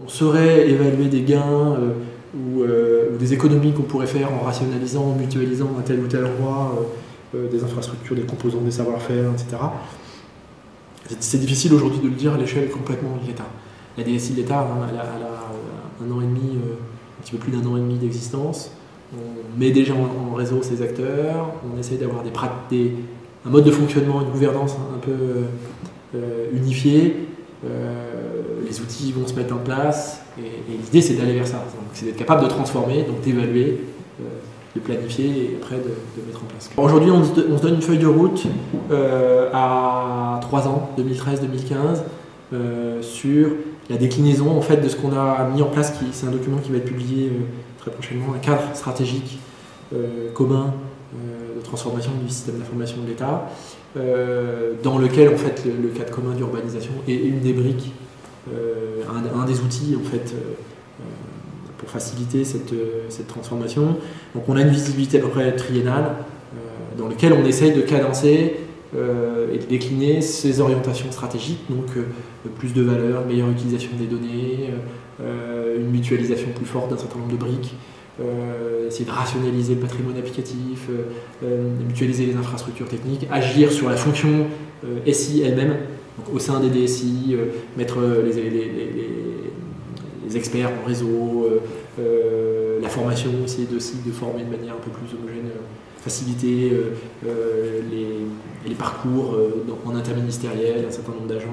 on saurait évaluer des gains ou des économies qu'on pourrait faire en rationalisant, en mutualisant à tel ou tel endroit des infrastructures, des composants, des savoir-faire, etc. C'est difficile aujourd'hui de le dire à l'échelle complètement de l'État. La DSI de l'État, elle a un an et demi, un petit peu plus d'un an et demi d'existence. On met déjà en réseau ces acteurs, on essaye d'avoir un mode de fonctionnement, une gouvernance un peu unifiée. Les outils vont se mettre en place et l'idée c'est d'aller vers ça. C'est d'être capable de transformer, donc d'évaluer, de planifier et après de mettre en place. Aujourd'hui on se donne une feuille de route à 3 ans, 2013-2015, sur la déclinaison en fait, de ce qu'on a mis en place. C'est un document qui va être publié très prochainement, un cadre stratégique commun de transformation du système d'information de l'État, dans lequel en fait, le cadre commun d'urbanisation est une des briques, un des outils en fait, pour faciliter cette transformation. Donc on a une visibilité à peu près triennale dans laquelle on essaye de cadencer et de décliner ces orientations stratégiques, donc plus de valeur, meilleure utilisation des données, une mutualisation plus forte d'un certain nombre de briques, essayer de rationaliser le patrimoine applicatif, mutualiser les infrastructures techniques, agir sur la fonction SI elle-même, au sein des DSI, mettre les experts en réseau, la formation, essayer aussi de former de manière un peu plus homogène, faciliter les parcours en interministériel, un certain nombre d'agents.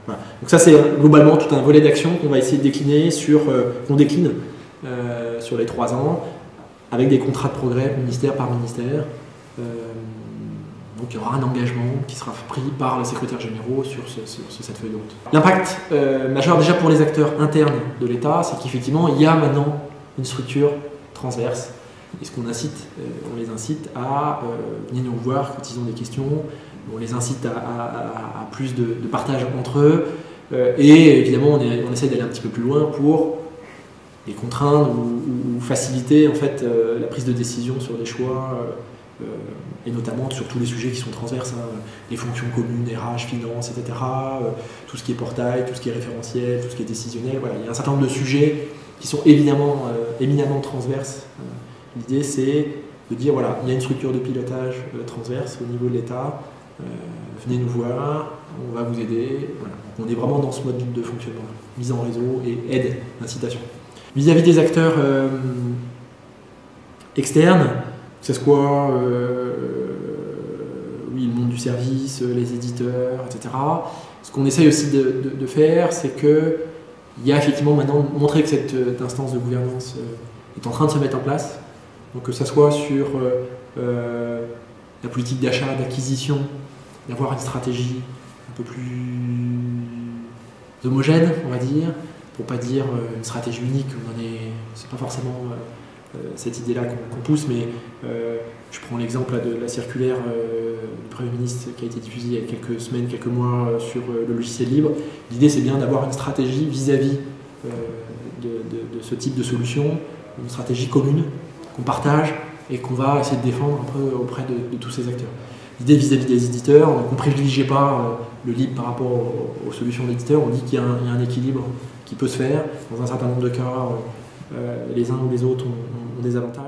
Voilà. Donc ça c'est globalement tout un volet d'action qu'on va essayer de décliner qu'on décline sur les 3 ans, avec des contrats de progrès ministère par ministère. Donc il y aura un engagement qui sera pris par les secrétaires généraux sur cette feuille de route. L'impact majeur déjà pour les acteurs internes de l'État, c'est qu'effectivement il y a maintenant une structure transverse. Et ce qu'on incite, on les incite à venir nous voir quand ils ont des questions, on les incite à plus de partage entre eux, et évidemment on essaie d'aller un petit peu plus loin pour les contraindre ou faciliter en fait, la prise de décision sur des choix, et notamment sur tous les sujets qui sont transverses, les fonctions communes, RH, finance, etc., tout ce qui est portail, tout ce qui est référentiel, tout ce qui est décisionnel. Voilà, il y a un certain nombre de sujets qui sont éminemment transverses. L'idée c'est de dire voilà, il y a une structure de pilotage transverse au niveau de l'État, venez nous voir, on va vous aider. Voilà. Donc on est vraiment dans ce mode de fonctionnement, mise en réseau et aide, incitation. Vis-à-vis des acteurs externes, que ce soit le monde du service, les éditeurs, etc. Ce qu'on essaye aussi de faire, c'est qu'il y a effectivement maintenant montrer que cette instance de gouvernance est en train de se mettre en place. Donc que ce soit sur la politique d'achat, d'acquisition, d'avoir une stratégie un peu plus homogène, on va dire, pour pas dire une stratégie unique. C'est pas forcément cette idée-là qu'on pousse, mais je prends l'exemple de la circulaire du Premier ministre qui a été diffusée il y a quelques semaines, quelques mois sur le logiciel libre. L'idée c'est bien d'avoir une stratégie vis-à-vis de ce type de solution, une stratégie commune qu'on partage et qu'on va essayer de défendre un peu auprès de tous ces acteurs. L'idée vis-à-vis des éditeurs, on ne privilégie pas le libre par rapport aux solutions d'éditeurs, on dit qu'il y a un équilibre qui peut se faire. Dans un certain nombre de cas, les uns ou les autres ont des avantages.